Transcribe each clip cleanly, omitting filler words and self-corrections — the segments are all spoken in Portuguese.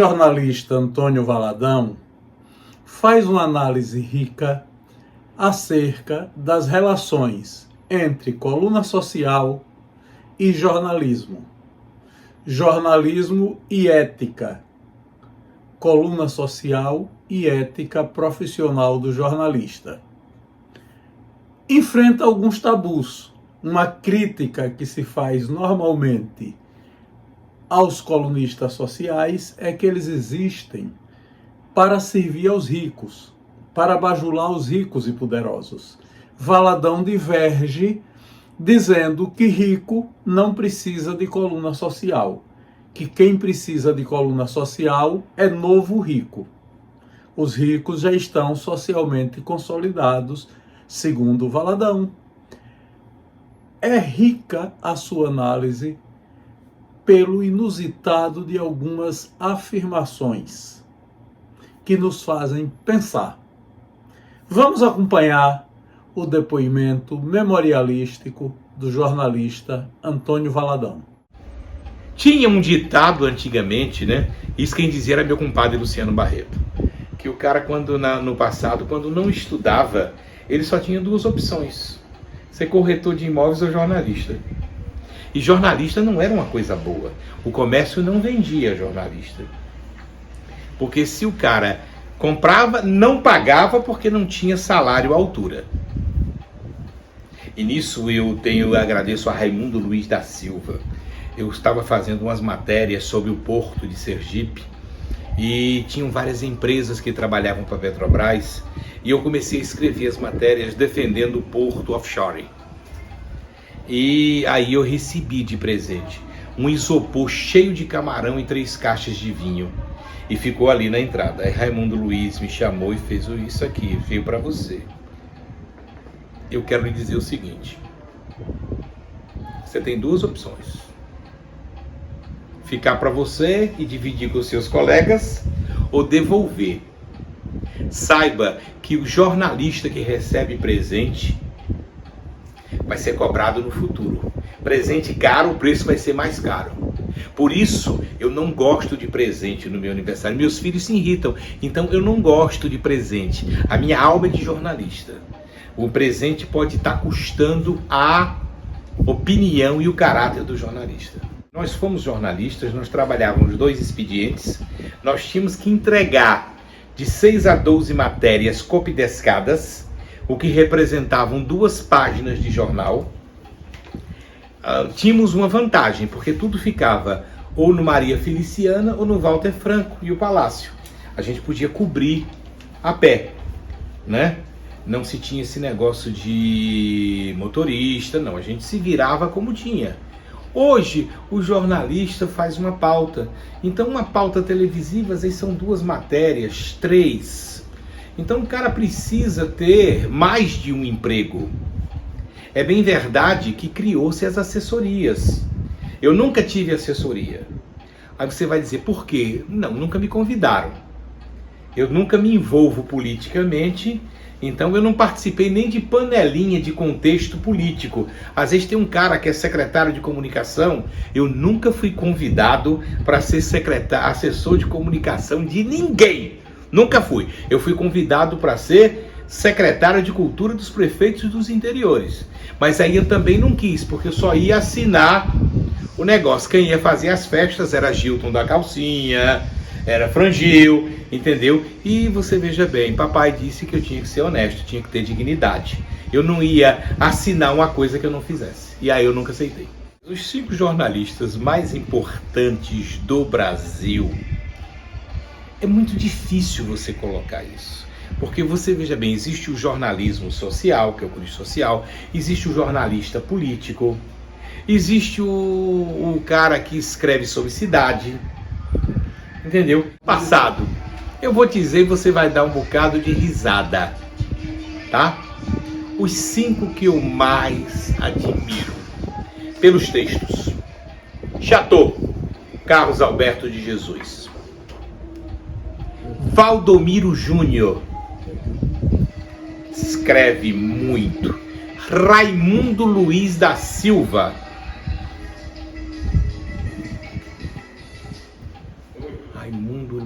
jornalista Antônio Valadão faz uma análise rica acerca das relações entre coluna social e jornalismo e ética, coluna social e ética profissional do jornalista. Enfrenta alguns tabus. Uma crítica que se faz normalmente aos colunistas sociais é que eles existem para servir aos ricos, para bajular os ricos e poderosos. Valadão diverge, dizendo que rico não precisa de coluna social, que quem precisa de coluna social é novo rico. Os ricos já estão socialmente consolidados, segundo Valadão. É rica a sua análise pelo inusitado de algumas afirmações que nos fazem pensar. Vamos acompanhar o depoimento memorialístico do jornalista Antônio Valadão. Tinha um ditado antigamente, né? Isso quem dizia era meu compadre Luciano Barreto. Que o cara, no passado, quando não estudava, ele só tinha duas opções: ser corretor de imóveis ou jornalista. E jornalista não era uma coisa boa. O comércio não vendia jornalista. Porque se o cara comprava, não pagava porque não tinha salário à altura. E nisso eu agradeço a Raimundo Luiz da Silva. Eu estava fazendo umas matérias sobre o porto de Sergipe e tinham várias empresas que trabalhavam para a Petrobras e eu comecei a escrever as matérias defendendo o porto offshore. E aí eu recebi de presente um isopor cheio de camarão e 3 caixas de vinho. E ficou ali na entrada. Aí Raimundo Luiz me chamou e fez isso aqui, veio para você. Eu quero lhe dizer o seguinte: você tem duas opções: ficar para você e dividir com os seus colegas, ou devolver. Saiba que o jornalista que recebe presente vai ser cobrado no futuro. Presente caro, o preço vai ser mais caro. Por isso, eu não gosto de presente no meu aniversário. Meus filhos se irritam, então eu não gosto de presente. A minha alma é de jornalista. O presente pode estar custando a opinião e o caráter do jornalista. Nós fomos jornalistas, nós trabalhávamos 2 expedientes, nós tínhamos que entregar de 6 a 12 matérias copidescadas, o que representavam 2 páginas de jornal. Tínhamos uma vantagem, porque tudo ficava ou no Maria Feliciana ou no Walter Franco e o Palácio. A gente podia cobrir a pé, né? Não se tinha esse negócio de motorista, não. A gente se virava como tinha. Hoje, o jornalista faz uma pauta. Então, uma pauta televisiva, às vezes são 2 matérias, 3. Então, o cara precisa ter mais de um emprego. É bem verdade que criou-se as assessorias. Eu nunca tive assessoria. Aí você vai dizer, por quê? Não, nunca me convidaram. Eu nunca me envolvo politicamente, então eu não participei nem de panelinha de contexto político. Às vezes tem um cara que é secretário de comunicação, eu nunca fui convidado para ser assessor de comunicação de ninguém. Nunca fui. Eu fui convidado para ser secretário de cultura dos prefeitos dos interiores. Mas aí eu também não quis, porque eu só ia assinar o negócio. Quem ia fazer as festas era Gilton da Calcinha, era Frangil, entendeu? E você veja bem, papai disse que eu tinha que ser honesto, tinha que ter dignidade. Eu não ia assinar uma coisa que eu não fizesse. E aí eu nunca aceitei. Os 5 jornalistas mais importantes do Brasil, é muito difícil você colocar isso. Porque você veja bem, existe o jornalismo social, que é o cunho social, existe o jornalista político, existe o cara que escreve sobre cidade, entendeu? Passado. Eu vou dizer e você vai dar um bocado de risada, tá? Os 5 que eu mais admiro pelos textos: Chateau, Carlos Alberto de Jesus. Valdomiro Júnior, escreve muito. Raimundo Luiz da Silva. Raimundo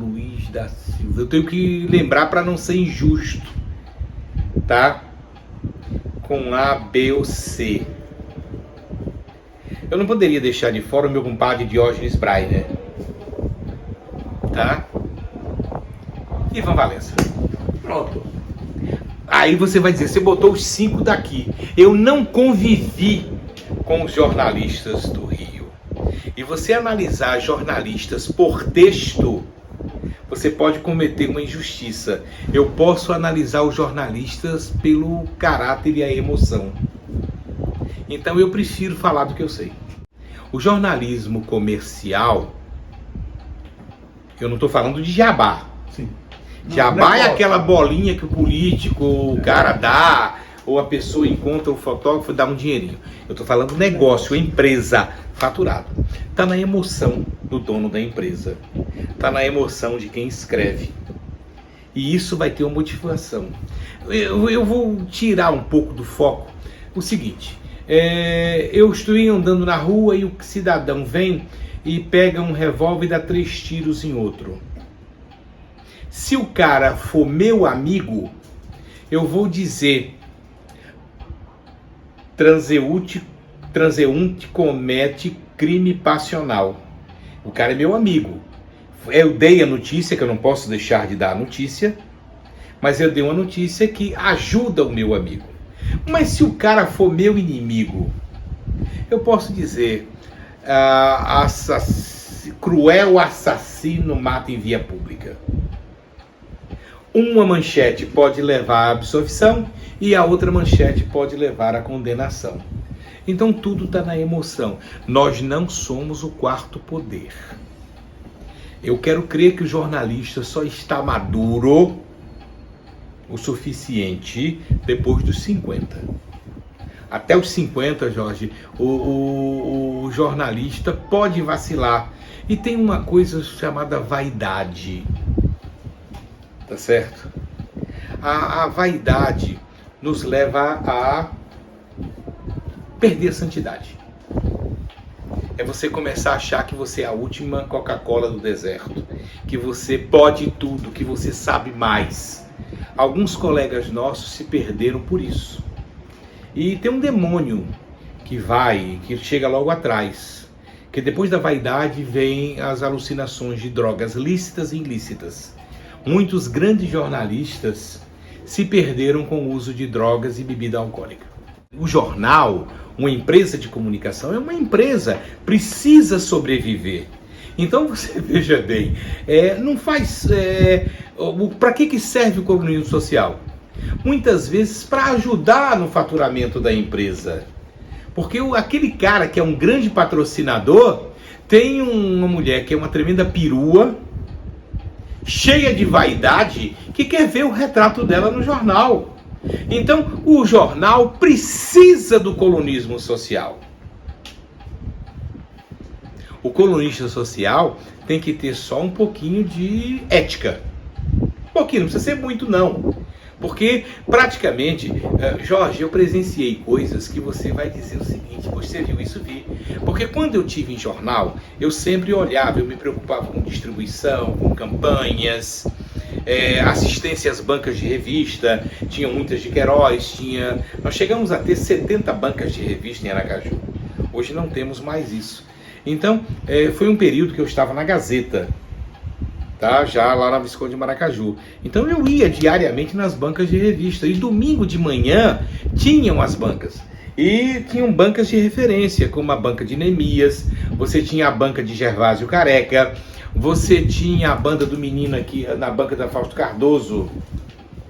da Silva. Eu tenho que lembrar para não ser injusto, tá? Com A, B ou C. Eu não poderia deixar de fora o meu compadre Diógenes Brainer, tá? Ivan Valença. Pronto. Aí você vai dizer, você botou os 5 daqui. Eu não convivi com os jornalistas do Rio. E você analisar jornalistas por texto, você pode cometer uma injustiça. Eu posso analisar os jornalistas pelo caráter e a emoção. Então eu prefiro falar do que eu sei. O jornalismo comercial, eu não estou falando de jabá. Sim. Jabá é aquela bolinha que o político, o cara dá, ou a pessoa encontra o fotógrafo e dá um dinheirinho. Eu estou falando negócio, empresa, faturado. Está na emoção do dono da empresa. Está na emoção de quem escreve. E isso vai ter uma motivação. Eu vou tirar um pouco do foco o seguinte. Eu estou andando na rua e o cidadão vem e pega um revólver e dá 3 tiros em outro. Se o cara for meu amigo, eu vou dizer: transeunte comete crime passional. O cara é meu amigo. Eu dei a notícia, que eu não posso deixar de dar a notícia, mas eu dei uma notícia que ajuda o meu amigo. Mas se o cara for meu inimigo, eu posso dizer: cruel assassino mata em via pública. Uma manchete pode levar à absolvição e a outra manchete pode levar à condenação. Então tudo está na emoção. Nós não somos o quarto poder. Eu quero crer que o jornalista só está maduro o suficiente depois dos 50. Até os 50, Jorge, o jornalista pode vacilar. E tem uma coisa chamada vaidade. Tá certo? A vaidade nos leva a perder a santidade. É você começar a achar que você é a última Coca-Cola do deserto, que você pode tudo, que você sabe mais. Alguns colegas nossos se perderam por isso. E tem um demônio que chega logo atrás, que depois da vaidade vem as alucinações de drogas lícitas e ilícitas. Muitos grandes jornalistas se perderam com o uso de drogas e bebida alcoólica. O jornal, uma empresa de comunicação, é uma empresa, precisa sobreviver. Então você veja bem, não faz... para que serve o comunismo social? Muitas vezes para ajudar no faturamento da empresa. Porque aquele cara que é um grande patrocinador, tem uma mulher que é uma tremenda perua, cheia de vaidade, que quer ver o retrato dela no jornal. Então, o jornal precisa do colunismo social. O colunista social tem que ter só um pouquinho de ética. Um pouquinho, não precisa ser muito não. Porque, praticamente, Jorge, eu presenciei coisas que você vai dizer o seguinte: você viu isso, vi. Porque quando eu tive em jornal, eu sempre olhava, eu me preocupava com distribuição, com campanhas, assistência às bancas de revista, tinha muitas de Queiroz, nós chegamos a ter 70 bancas de revista em Aracaju. Hoje não temos mais isso. Então, foi um período que eu estava na Gazeta, tá? Já lá na Visconde de Maracaju. Então eu ia diariamente nas bancas de revista. E domingo de manhã tinham as bancas. E tinham bancas de referência, como a banca de Neemias, você tinha a banca de Gervásio Careca, você tinha a banda do menino aqui na banca da Fausto Cardoso.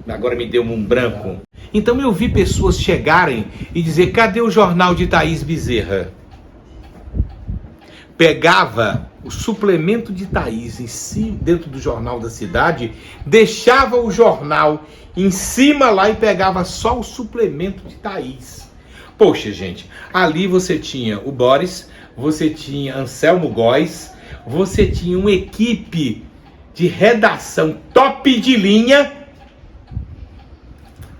Agora me deu um branco. Então eu vi pessoas chegarem e dizer: cadê o jornal de Thaís Bezerra? Pegava o suplemento de Thaís em si, dentro do jornal da cidade, deixava o jornal em cima lá e pegava só o suplemento de Thaís. Poxa, gente, ali você tinha o Boris, você tinha Anselmo Góes, você tinha uma equipe de redação top de linha,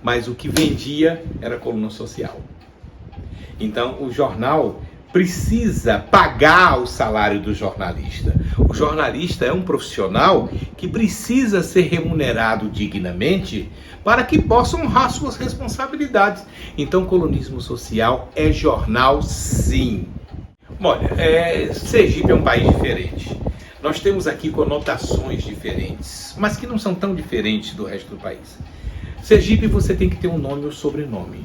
mas o que vendia era a coluna social. Então, o jornal precisa pagar o salário do jornalista. O jornalista é um profissional que precisa ser remunerado dignamente para que possa honrar suas responsabilidades. Então, colunismo social é jornal, sim. Olha, Sergipe é um país diferente. Nós temos aqui conotações diferentes, mas que não são tão diferentes do resto do país. Sergipe você tem que ter um nome ou sobrenome.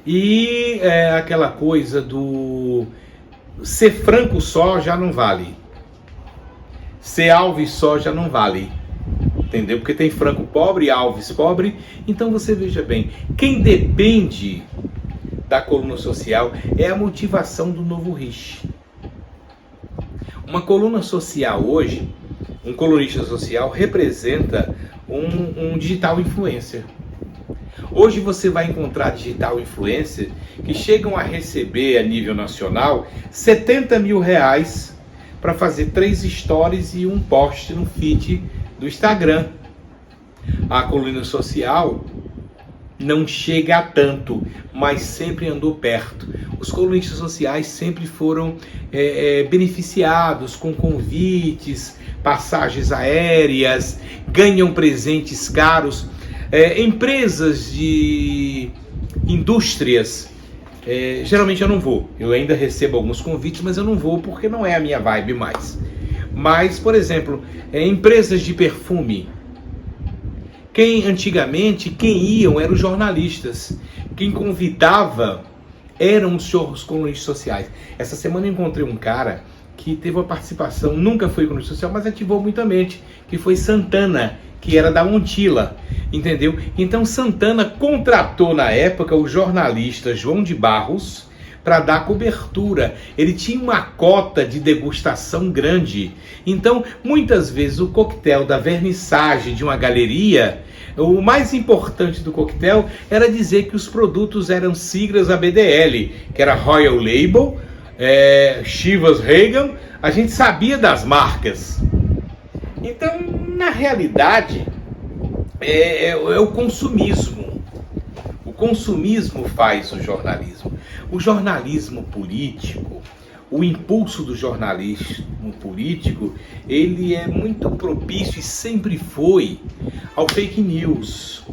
E aquela coisa do ser Franco só já não vale. Ser Alves só já não vale. Entendeu? Porque tem Franco pobre e Alves pobre. Então você veja bem, quem depende da coluna social é a motivação do novo Rich. Uma coluna social hoje, um colunista social representa um digital influencer. Hoje você vai encontrar digital influencer que chegam a receber a nível nacional R$70 mil para fazer 3 stories e um post no feed do Instagram. A coluna social não chega a tanto, mas sempre andou perto. Os colunistas sociais sempre foram beneficiados com convites, passagens aéreas, ganham presentes caros. Empresas de indústrias, geralmente eu não vou. Eu ainda recebo alguns convites, mas eu não vou porque não é a minha vibe mais. Mas, por exemplo, empresas de perfume. Antigamente, quem iam eram os jornalistas. Quem convidava eram os colunistas sociais. Essa semana eu encontrei um cara que teve uma participação, nunca foi colunista social, mas ativou muitamente, que foi Santana, que era da Montila, entendeu? Então Santana contratou na época o jornalista João de Barros para dar cobertura. Ele tinha uma cota de degustação grande. Então, muitas vezes o coquetel da vernissagem de uma galeria, o mais importante do coquetel era dizer que os produtos eram siglas ABDL, que era Royal Label, Chivas Regal. A gente sabia das marcas. Então, na realidade, é o consumismo. O consumismo faz o jornalismo. O jornalismo político, o impulso do jornalismo político, ele é muito propício e sempre foi ao fake news.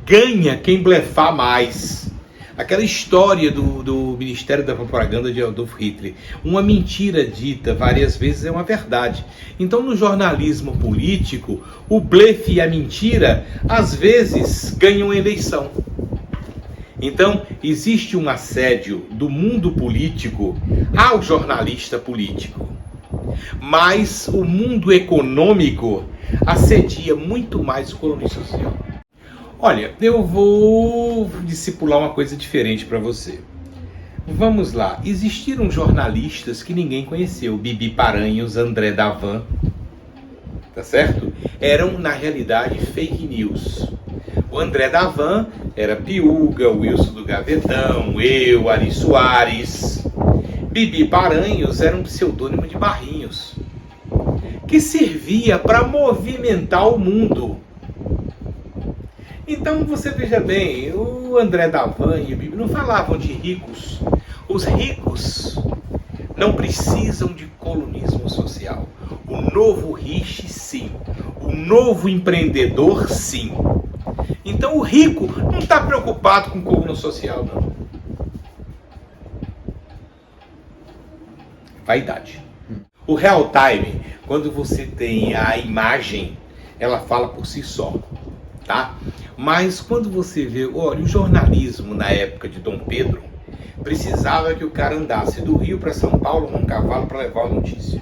Ganha quem blefar mais. Aquela história do Ministério da Propaganda de Adolf Hitler. Uma mentira dita várias vezes é uma verdade. Então, no jornalismo político, o blefe e a mentira, às vezes, ganham eleição. Então, existe um assédio do mundo político ao jornalista político. Mas o mundo econômico assedia muito mais o colunista social. Olha, eu vou discipular uma coisa diferente para você. Vamos lá. Existiram jornalistas que ninguém conheceu. Bibi Paranhos, André Davan, tá certo? Eram, na realidade, fake news. O André Davan era Piuga, o Wilson do Gavetão, eu, Ari Soares. Bibi Paranhos era um pseudônimo de Barrinhos, que servia para movimentar o mundo. Então você veja bem, o André Davan e o Bibi não falavam de ricos. Os ricos não precisam de colunismo social. O novo Rich, sim. O novo empreendedor, sim. Então o rico não está preocupado com coluna social, não. Vaidade. O real time, quando você tem a imagem, ela fala por si só, tá? Mas quando você vê, olha, o jornalismo na época de Dom Pedro precisava que o cara andasse do Rio para São Paulo num cavalo para levar a notícia.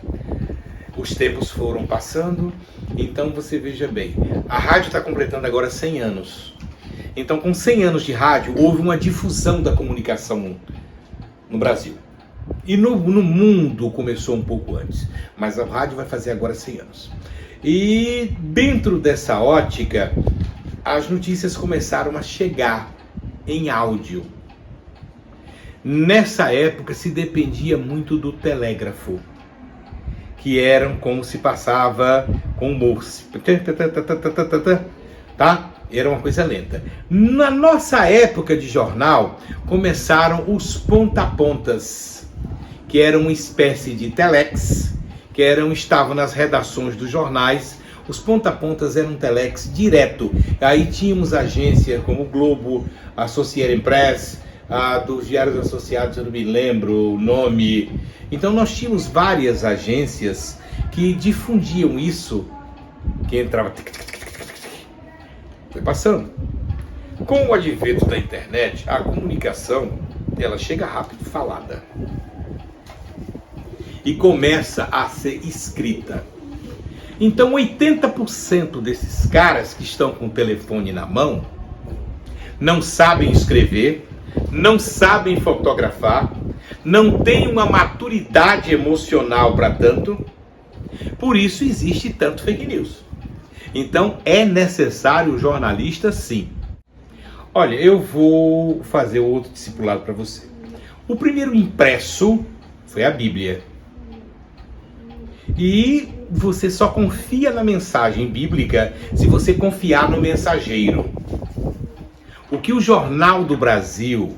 Os tempos foram passando, então você veja bem, a rádio está completando agora 100 anos. Então, com 100 anos de rádio, houve uma difusão da comunicação no Brasil. E no mundo começou um pouco antes, mas a rádio vai fazer agora 100 anos. E dentro dessa ótica, as notícias começaram a chegar em áudio. Nessa época se dependia muito do telégrafo, que eram como se passava com o Morse, tá? Era uma coisa lenta. Na nossa época de jornal, começaram os ponta-pontas, que eram uma espécie de telex, que estavam nas redações dos jornais. Os ponta-pontas eram um telex direto. Aí tínhamos agência como o Globo, a Associated Press, a dos Diários Associados, eu não me lembro o nome. Então nós tínhamos várias agências que difundiam isso, que entrava... Foi passando. Com o advento da internet, a comunicação, ela chega rápido, falada. E começa a ser escrita. Então 80% desses caras que estão com o telefone na mão não sabem escrever, não sabem fotografar, não têm uma maturidade emocional para tanto. Por isso existe tanto fake news. Então é necessário o jornalista, sim. Olha, eu vou fazer outro discipulado para você. O primeiro impresso foi a Bíblia. E você só confia na mensagem bíblica se você confiar no mensageiro. O que o Jornal do Brasil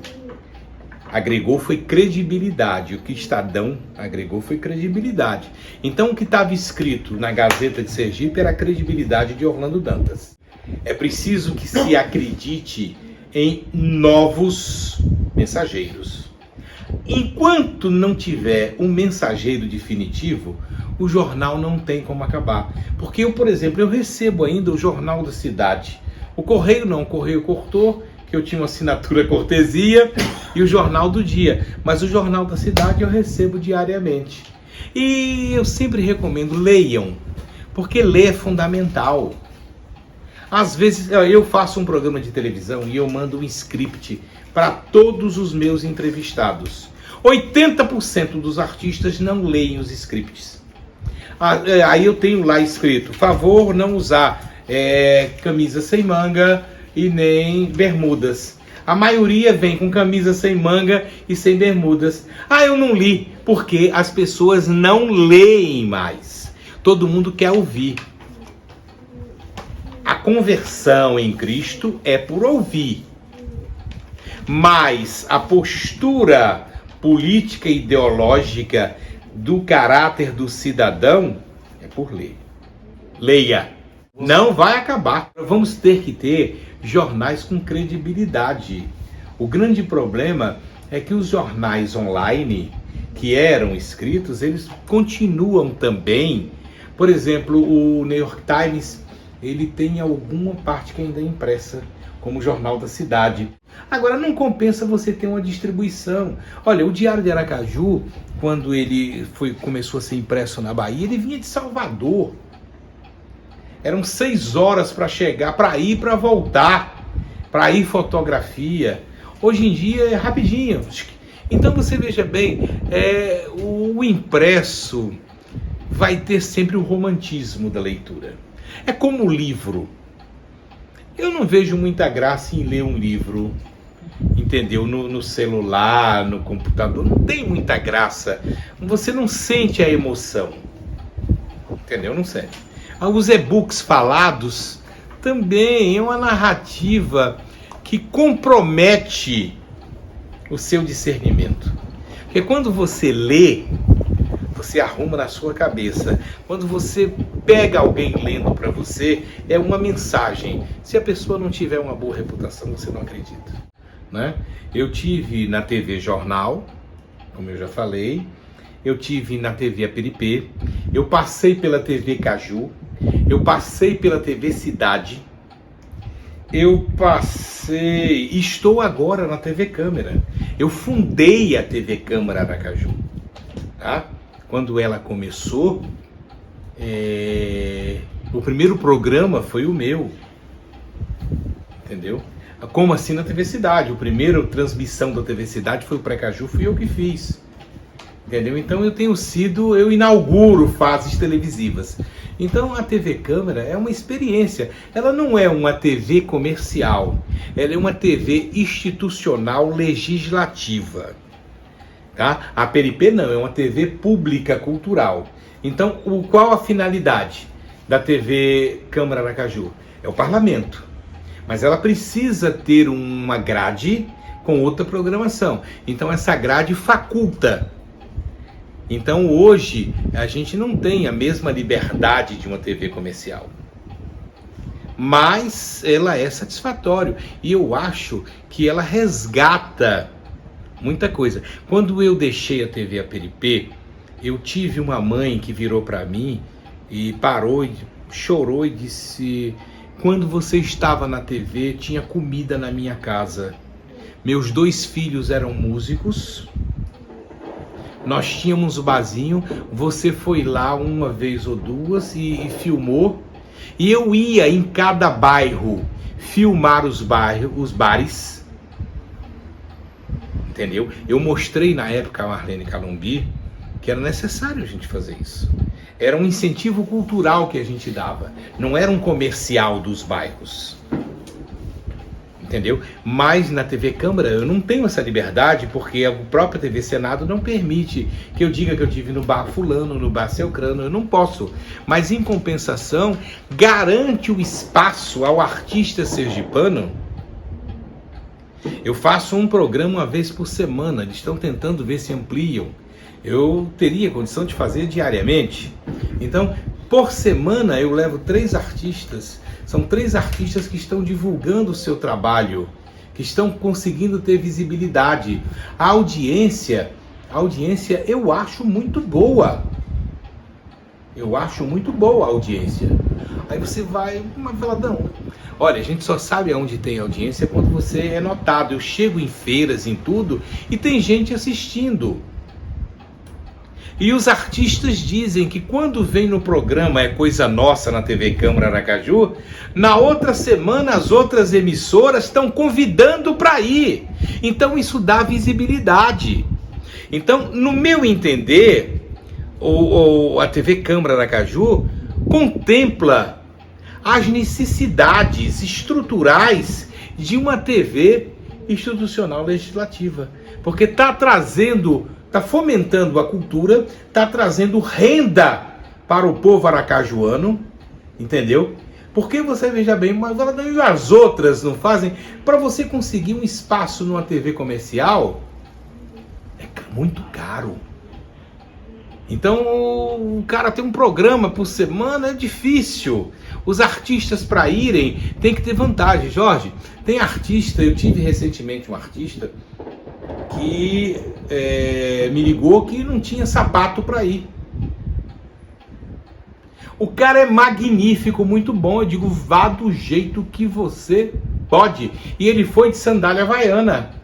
agregou foi credibilidade. O que Estadão agregou foi credibilidade. Então o que estava escrito na Gazeta de Sergipe era a credibilidade de Orlando Dantas. É preciso que se acredite em novos mensageiros. Enquanto não tiver um mensageiro definitivo, o jornal não tem como acabar. Porque eu, por exemplo, eu recebo ainda o Jornal da Cidade. O Correio não, o Correio cortou, que eu tinha uma assinatura cortesia, e o Jornal do Dia. Mas o Jornal da Cidade eu recebo diariamente. E eu sempre recomendo, leiam, porque ler é fundamental. Às vezes eu faço um programa de televisão e eu mando um script para todos os meus entrevistados. 80% dos artistas não leem os scripts. Aí eu tenho lá escrito, favor não usar camisa sem manga e nem bermudas. A maioria vem com camisa sem manga e sem bermudas. Eu não li, porque as pessoas não leem mais. Todo mundo quer ouvir. A conversão em Cristo é por ouvir. Mas a postura política e ideológica do caráter do cidadão é por ler. Leia. Não vai acabar. Vamos ter que ter jornais com credibilidade. O grande problema é que os jornais online que eram escritos, eles continuam também. Por exemplo, o New York Times, ele tem alguma parte que ainda é impressa, como o Jornal da Cidade. Agora, não compensa você ter uma distribuição. Olha, o Diário de Aracaju, quando ele começou a ser impresso na Bahia, ele vinha de Salvador. Eram 6 horas para chegar, para ir, para voltar, para ir fotografia. Hoje em dia é rapidinho. Então você veja bem, o impresso vai ter sempre o romantismo da leitura. É como o livro. Eu não vejo muita graça em ler um livro, entendeu? No celular, no computador, não tem muita graça. Você não sente a emoção, entendeu? Não sente. Os e-books falados também é uma narrativa que compromete o seu discernimento. Porque quando você lê, você arruma na sua cabeça. Quando você pega alguém lendo para você, é uma mensagem. Se a pessoa não tiver uma boa reputação, você não acredita, né? Eu tive na TV Jornal, como eu já falei, eu tive na TV Apiripê, eu passei pela TV Caju, eu passei pela TV Cidade, estou agora na TV Câmara. Eu fundei a TV Câmara Aracaju, tá? Quando ela começou, o primeiro programa foi o meu, entendeu? Como assim na TV Cidade? A primeira transmissão da TV Cidade foi o Pré-Caju, fui eu que fiz, entendeu? Então eu inauguro fases televisivas. Então a TV Câmara é uma experiência, ela não é uma TV comercial, ela é uma TV institucional legislativa. Tá? A Peripê não, é uma TV pública cultural. Então, qual a finalidade da TV Câmara Aracaju? É o parlamento. mas ela precisa ter uma grade com outra programação. Então essa grade faculta. Então hoje a gente não tem a mesma liberdade de uma TV comercial, mas ela é satisfatória e eu acho que ela resgata muita coisa. Quando eu deixei a TV Aperipê, eu tive uma mãe que virou para mim e parou e chorou e disse: quando você estava na TV, tinha comida na minha casa. Meus 2 filhos eram músicos, nós tínhamos o barzinho, você foi lá uma vez ou duas e filmou, e eu ia em cada bairro filmar os bares, entendeu? Eu mostrei na época a Marlene Calumbi que era necessário a gente fazer isso. Era um incentivo cultural que a gente dava, não era um comercial dos bairros, entendeu? Mas na TV Câmara eu não tenho essa liberdade, porque a própria TV Senado não permite que eu diga que eu tive no bar fulano, no bar Celcrano, eu não posso. Mas em compensação, garante o espaço ao artista sergipano. Eu faço um programa uma vez por semana, eles estão tentando ver se ampliam. Eu teria condição de fazer diariamente. Então, por semana eu levo 3 artistas. São 3 artistas que estão divulgando o seu trabalho, que estão conseguindo ter visibilidade. A audiência eu acho muito boa. Eu acho muito boa a audiência. Aí você vai, mas Veladão, olha, a gente só sabe aonde tem audiência quando você é notado. Eu chego em feiras, em tudo, e tem gente assistindo. E os artistas dizem que quando vem no programa É Coisa Nossa na TV Câmara Aracaju, na outra semana as outras emissoras estão convidando para ir. Então isso dá visibilidade. Então, no meu entender, a TV Câmara Aracaju contempla as necessidades estruturais de uma TV institucional legislativa. Porque está fomentando a cultura, está trazendo renda para o povo aracajuano, entendeu? Porque você veja bem, mas as outras não fazem. Para você conseguir um espaço numa TV comercial, é muito caro. Então o cara tem um programa por semana, é difícil. Os artistas para irem tem que ter vantagem. Jorge, tem artista, eu tive recentemente um artista que me ligou que não tinha sapato para ir. O cara é magnífico, muito bom. Eu digo, vá do jeito que você pode. E ele foi de sandália havaiana.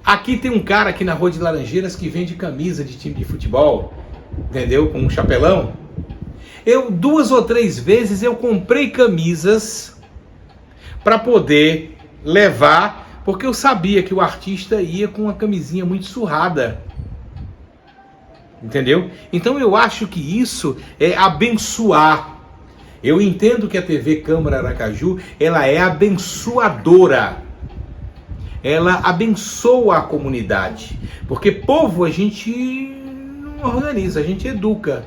Aqui tem um cara aqui na Rua de Laranjeiras que vende camisa de time de futebol, entendeu? Com um chapelão. 2 ou 3 vezes eu comprei camisas para poder levar, porque eu sabia que o artista ia com uma camisinha muito surrada. Entendeu? Então eu acho que isso é abençoar. Eu entendo que a TV Câmara Aracaju, ela é abençoadora. Ela abençoa a comunidade. Porque povo a gente não organiza, a gente educa.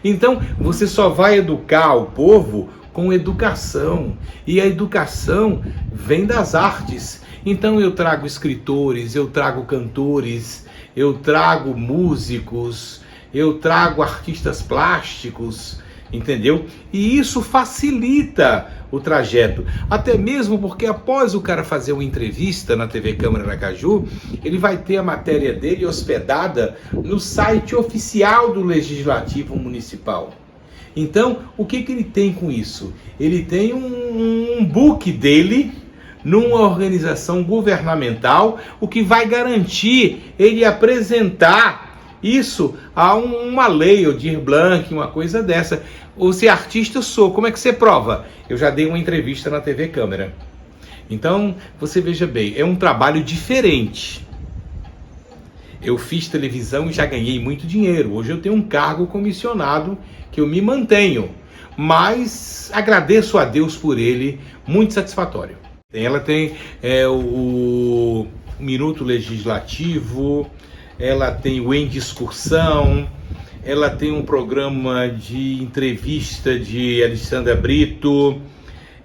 Então você só vai educar o povo com educação. E a educação vem das artes. Então eu trago escritores, eu trago cantores, eu trago músicos, eu trago artistas plásticos, entendeu? E isso facilita o trajeto. Até mesmo porque após o cara fazer uma entrevista na TV Câmara Aracaju, ele vai ter a matéria dele hospedada no site oficial do Legislativo Municipal. Então, o que ele tem com isso? Ele tem um book dele numa organização governamental, o que vai garantir ele apresentar isso a uma lei, ou Dir Blanc, uma coisa dessa. Ou se artista sou, como é que você prova? Eu já dei uma entrevista na TV Câmara. Então, você veja bem, é um trabalho diferente. Eu fiz televisão e já ganhei muito dinheiro. Hoje eu tenho um cargo comissionado que eu me mantenho. Mas agradeço a Deus por ele, muito satisfatório. Ela tem o Minuto Legislativo, ela tem o Em Discussão, ela tem um programa de entrevista de Alexandra Brito,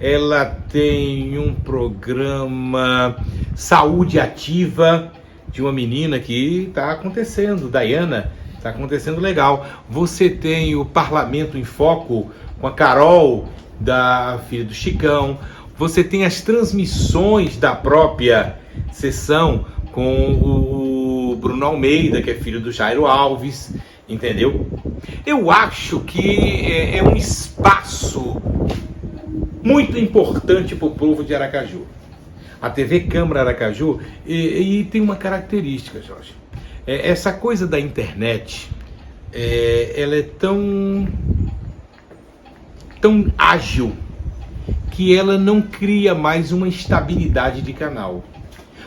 ela tem um programa Saúde Ativa de uma menina que está acontecendo, Dayana, está acontecendo legal. Você tem o Parlamento em Foco com a Carol, da filha do Chicão. Você tem as transmissões da própria sessão com o Bruno Almeida, que é filho do Jairo Alves, entendeu? Eu acho que é um espaço muito importante para o povo de Aracaju. A TV Câmara Aracaju, e tem uma característica, Jorge. Essa coisa da internet, ela é tão ágil que ela não cria mais uma estabilidade de canal.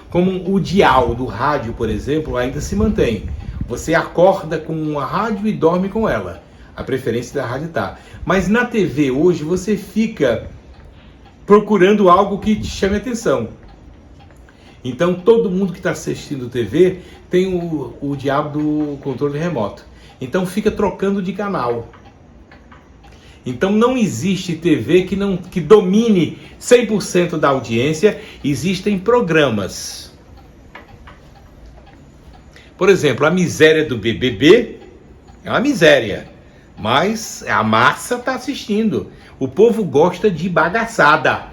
Como o dial do rádio, por exemplo, ainda se mantém. Você acorda com uma rádio e dorme com ela. A preferência da rádio tá. Mas na TV hoje você fica procurando algo que te chame a atenção. Então todo mundo que está assistindo TV tem o diabo do controle remoto. Então fica trocando de canal. Então não existe TV que domine 100% da audiência. Existem programas. Por exemplo, a miséria do BBB é uma miséria, mas a massa está assistindo. O povo gosta de bagaçada,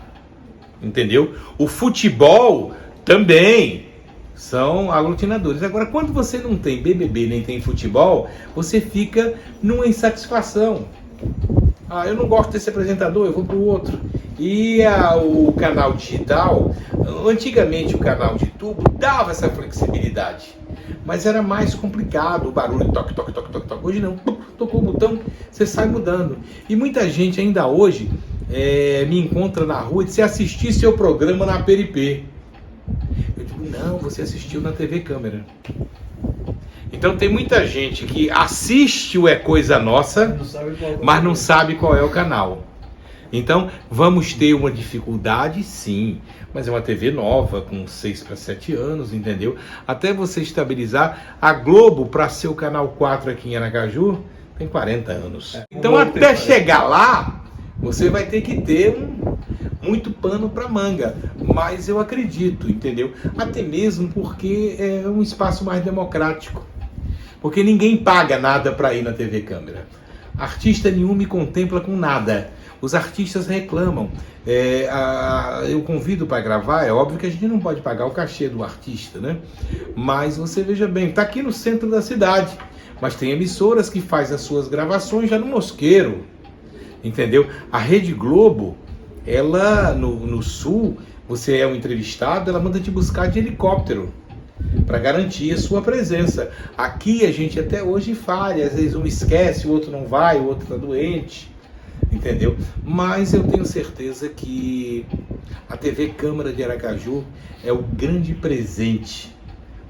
entendeu? O futebol também são aglutinadores. Agora, quando você não tem BBB nem tem futebol, você fica numa insatisfação. Eu não gosto desse apresentador, eu vou para o outro. E o canal digital, antigamente o canal de tubo dava essa flexibilidade, mas era mais complicado, o barulho, toque, toque, toque, toque, toque. Hoje não, tocou o botão, você sai mudando. E muita gente ainda hoje me encontra na rua e diz: você assistiu seu programa na Peripê. Eu digo: não, você assistiu na TV Câmara. Então tem muita gente que assiste o É Coisa Nossa, mas não sabe qual é o canal. Então vamos ter uma dificuldade, sim, mas é uma TV nova, com 6 para 7 anos, entendeu? Até você estabilizar. A Globo, para ser o canal 4 aqui em Aracaju, tem 40 anos. Então até chegar lá, você vai ter que ter muito pano para manga. Mas eu acredito, entendeu? Até mesmo porque é um espaço mais democrático. Porque ninguém paga nada para ir na TV Câmara. Artista nenhum me contempla com nada. Os artistas reclamam. Eu convido para gravar, é óbvio que a gente não pode pagar o cachê do artista, né? Mas você veja bem, está aqui no centro da cidade. Mas tem emissoras que fazem as suas gravações já no Mosqueiro. Entendeu? A Rede Globo, ela no sul, você é um entrevistado, ela manda te buscar de helicóptero para garantir a sua presença. Aqui a gente até hoje falha, às vezes um esquece, o outro não vai, o outro está doente, entendeu? Mas eu tenho certeza que a TV Câmara de Aracaju é o grande presente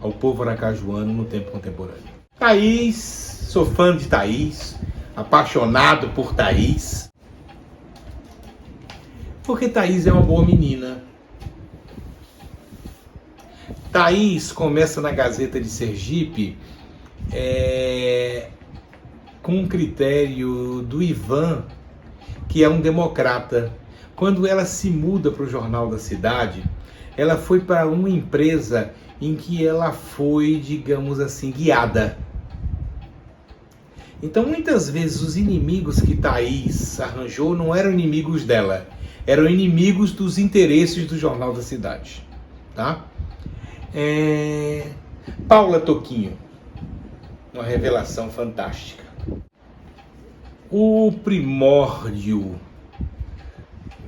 ao povo aracajuano no tempo contemporâneo. Thaís, sou fã de Thaís, apaixonado por Thaís, porque Thaís é uma boa menina. Thaís começa na Gazeta de Sergipe com um critério do Ivan, que é um democrata. Quando ela se muda para o Jornal da Cidade, ela foi para uma empresa em que ela foi, digamos assim, guiada. Então, muitas vezes, os inimigos que Thaís arranjou não eram inimigos dela, eram inimigos dos interesses do Jornal da Cidade, tá? Paula Toquinho, uma revelação fantástica. O primórdio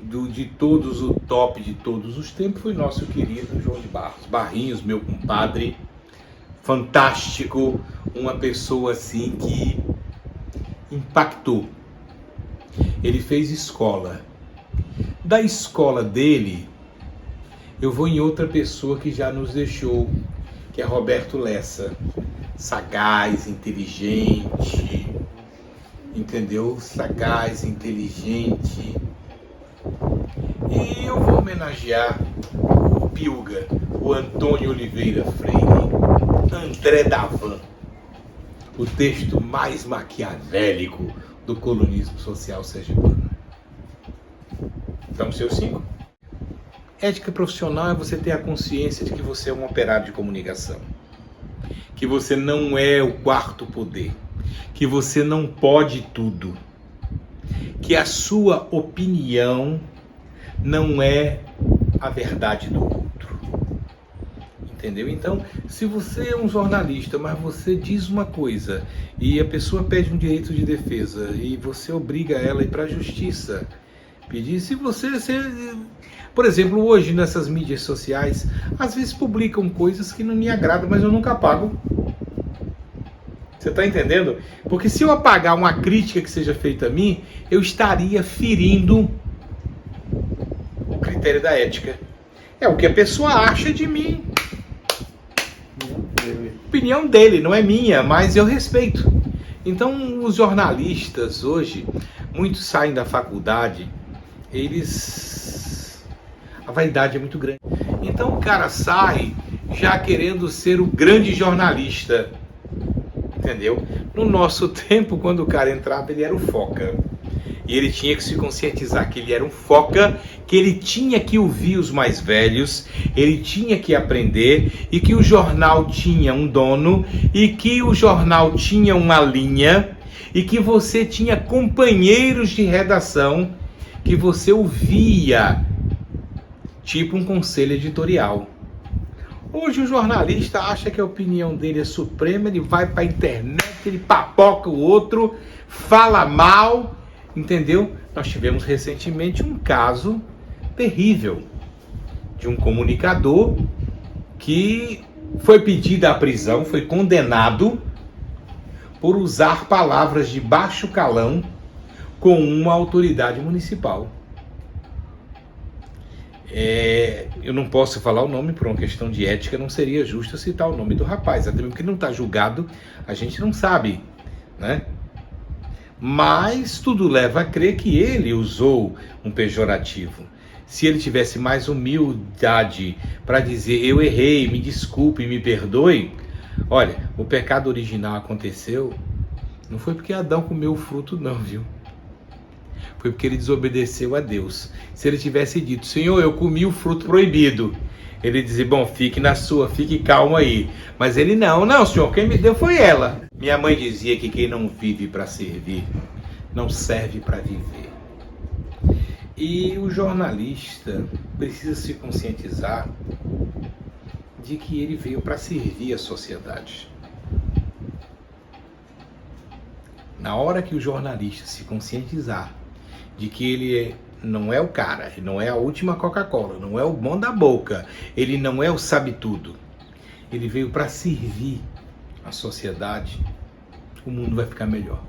de todos, o top de todos os tempos, foi nosso querido João de Barros. Barrinhos, meu compadre, fantástico, uma pessoa assim que impactou. Ele fez escola. Da escola dele, eu vou em outra pessoa que já nos deixou, que é Roberto Lessa. Sagaz, inteligente, entendeu? Sagaz, inteligente. E eu vou homenagear o Piuga, o Antônio Oliveira Freire, André Davan, o texto mais maquiavélico do colonismo social sergipano. Então, seus 5. Ética profissional é você ter a consciência de que você é um operário de comunicação. Que você não é o quarto poder. Que você não pode tudo. Que a sua opinião não é a verdade do outro. Entendeu? Então, se você é um jornalista, mas você diz uma coisa e a pessoa pede um direito de defesa e você obriga ela a ir para a justiça, pedir, se você... Por exemplo, hoje nessas mídias sociais, às vezes publicam coisas que não me agradam, mas eu nunca apago. Você está entendendo? Porque se eu apagar uma crítica que seja feita a mim, eu estaria ferindo o critério da ética. É o que a pessoa acha de mim. Opinião dele, não é minha, mas eu respeito. Então, os jornalistas hoje, muitos saem da faculdade, a vaidade é muito grande. Então, o cara sai já querendo ser o grande jornalista. Entendeu? No nosso tempo, quando o cara entrava, ele era o foca. E ele tinha que se conscientizar que ele era um foca, que ele tinha que ouvir os mais velhos, ele tinha que aprender, e que o jornal tinha um dono, e que o jornal tinha uma linha, e que você tinha companheiros de redação que você ouvia, tipo um conselho editorial. Hoje o jornalista acha que a opinião dele é suprema, ele vai para a internet, ele papoca o outro, fala mal, entendeu? Nós tivemos recentemente um caso terrível de um comunicador que foi pedido à prisão, foi condenado por usar palavras de baixo calão com uma autoridade municipal. Eu não posso falar o nome por uma questão de ética, não seria justo citar o nome do rapaz, até mesmo porque ele não está julgado, a gente não sabe, né? Mas tudo leva a crer que ele usou um pejorativo. Se ele tivesse mais humildade para dizer eu errei, me desculpe, me perdoe, olha, o pecado original aconteceu, não foi porque Adão comeu o fruto não, viu? Foi porque ele desobedeceu a Deus. Se ele tivesse dito, Senhor, eu comi o fruto proibido, ele dizia, bom, fique na sua, fique calmo aí. Mas ele não, Senhor, quem me deu foi ela. Minha mãe dizia que quem não vive para servir, não serve para viver. E o jornalista precisa se conscientizar de que ele veio para servir a sociedade. Na hora que o jornalista se conscientizar de que ele não é o cara, ele não é a última Coca-Cola, não é o bom da boca, ele não é o sabe-tudo, ele veio para servir a sociedade, o mundo vai ficar melhor.